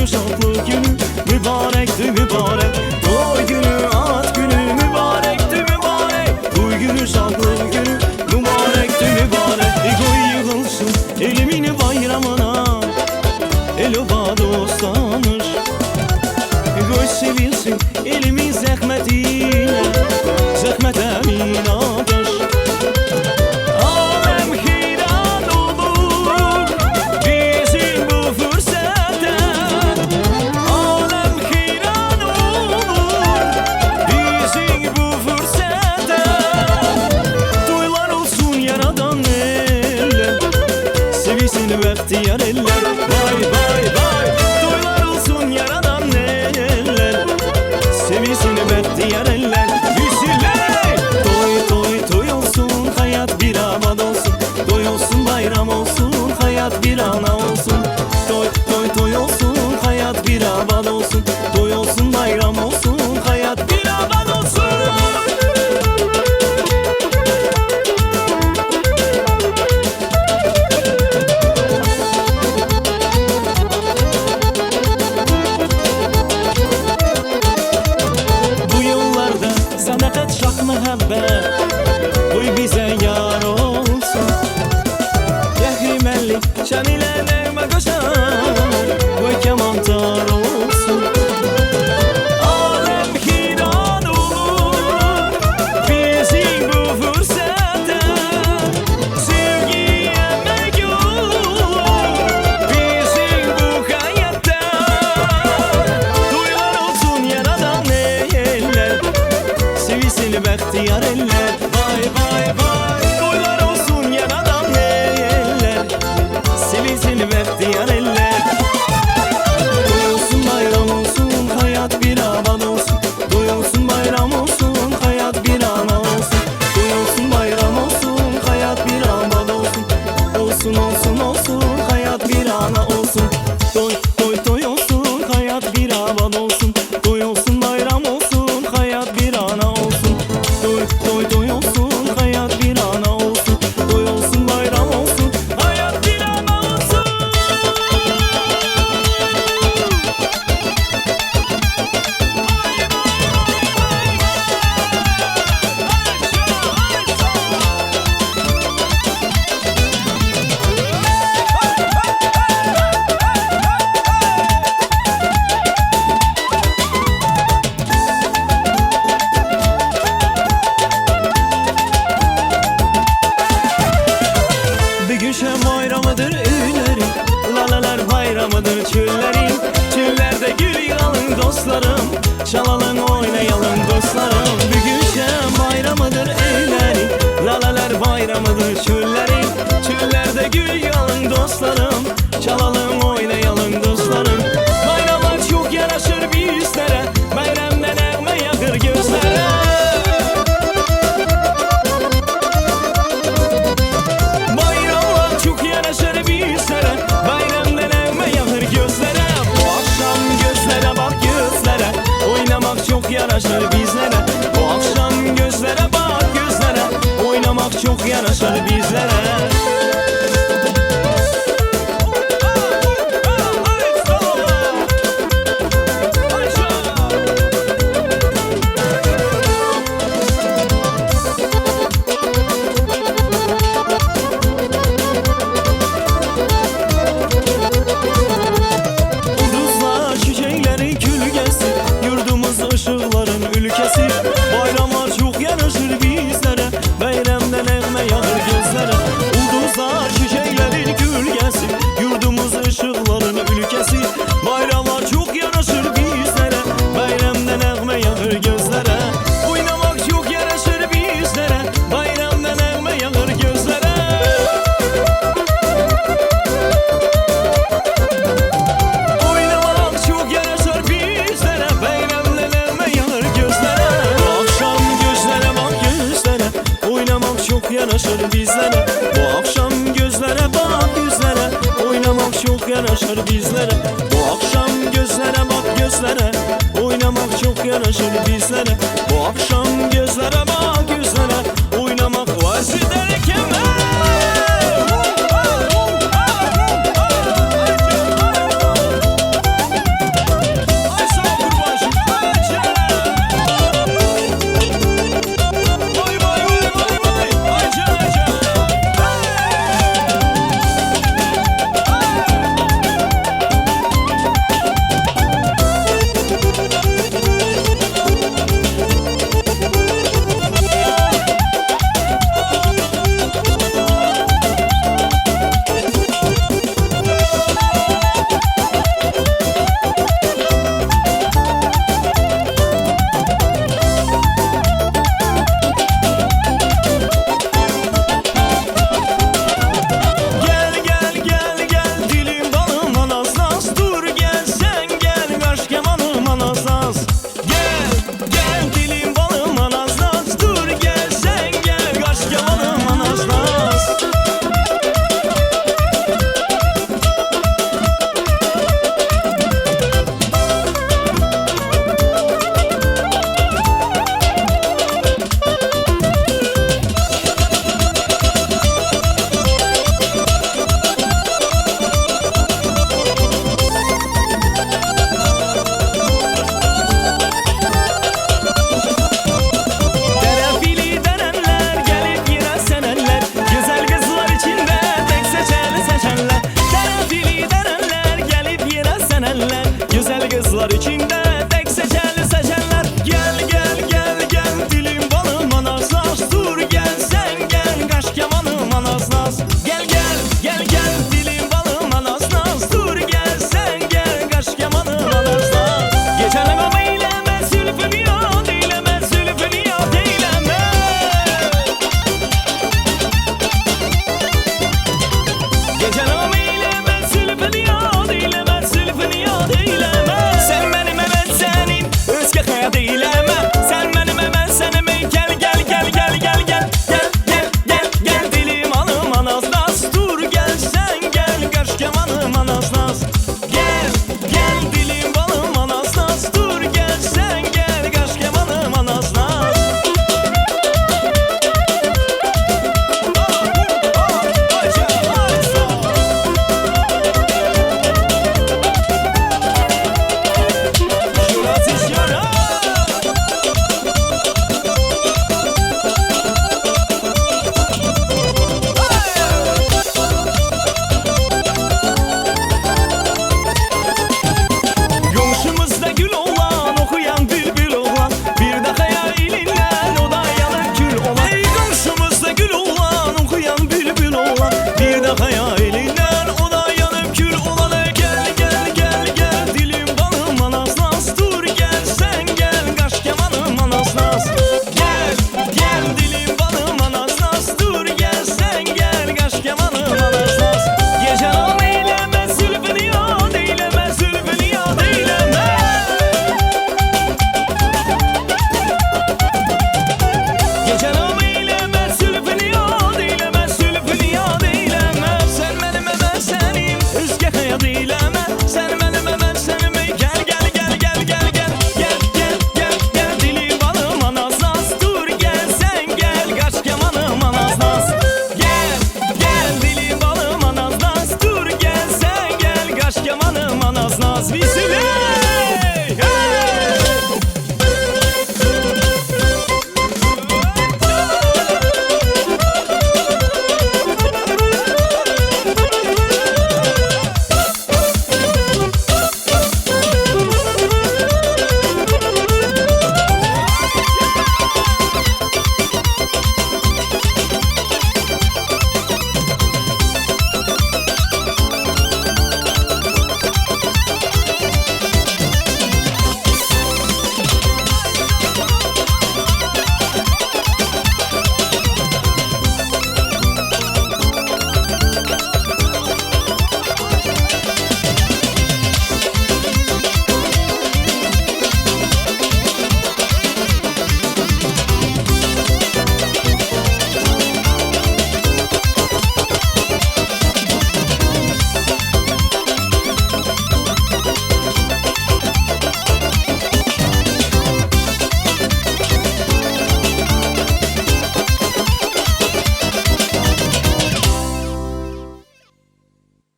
günü, şadlı günü, mübarekti mübarek. Toy günü, at günü, mübarekti mübarek. Toy günü, şadlı günü, mübarekti mübarek. Koy yığılsın elimin bayramına, el obada sanır. Koy sevilsin elimin zahmetine, zahmet eminadır. Bahtiyar eller, vay vay vay. Toylar olsun yaradan eller, sevilsin bahtiyar eller. Müslüman toy toy toy olsun, hayat bir abad olsun. Toy olsun, bayram olsun, hayat bir ana olsun. Toy toy toy olsun, hayat bir abad olsun. Toy olsun, bayram olsun, hayat bir abad olsun. Mühabbet, koy bize yar olsun. Yehrimelli şanile neyme koşar, koy kemantar olsun. Alem hiran olur bizim bu fırsata. Sevgi emek olur bizim bu hayatta. Toylar olsun yaradan eller, sevilsin bahtiyar eller, vay vay vay. Toylar olsun yaradan eller, sevilsin bahtiyar eller. Toy olsun, bayram olsun, hayat bir abad olsun. Toy olsun, bayram olsun, hayat bir ana olsun. Toy olsun, bayram olsun, hayat bir abad olsun. Olsun olsun olsun, hayat bir ana olsun. Toy toy toy olsun, hayat bir abad olsun. Toy olsun, bayram olsun, hayat bir ana olsun. Toy toy toy olsun, hayat bir ana olsun. Toy olsun, bayram olsun, hayat bir ana olsun. Gülşen bayramıdır öylerin, lalalar bayramıdır çöllerin. Çöllerde gül yığalım dostlarım, çalalım oynayalım dostlarım. Gülşen bayramıdır öylerin, lalalar bayramıdır çöllerin. Çöllerde gül yığalım dostlarım, çalalım oynayalım dostlarım. Bayramlar çok yaraşır bizlere, bayramda nəğmə yağır gözlere. Çok yaraşır bizlere, bu akşam gözlere bak gözlere. Oynamak çok yaraşır bizlere. Ulduzlar çiçekleri gölgesi, yurdumuz ışıkların ülkesi. Bayramlar çok yaraşır bizlere, bayramda nəğmə yağır gözlere. Ulduzlar çiçeklerin gölgesi, yurdumuz ışıkların ülkesi. Bayramlar çok yaraşır bizlere, bayramda nəğmə yağır gözlere. Oynamak çok yaraşır bizlere, bayramda nəğmə yağır gözlere. Oynamak çok yaraşır bizlere, bayramda nəğmə yağır gözlere. Bu akşam gözlere bak gözlere, oynamak çok yaraşır bizlere. Bu akşam gözlere bak gözlere, oynamak çok yaraşır bizlere. Bu akşam gözlere bak gözlere, oynamak çok yaraşır bizlere. Bu akşam gözlere bak gözlere,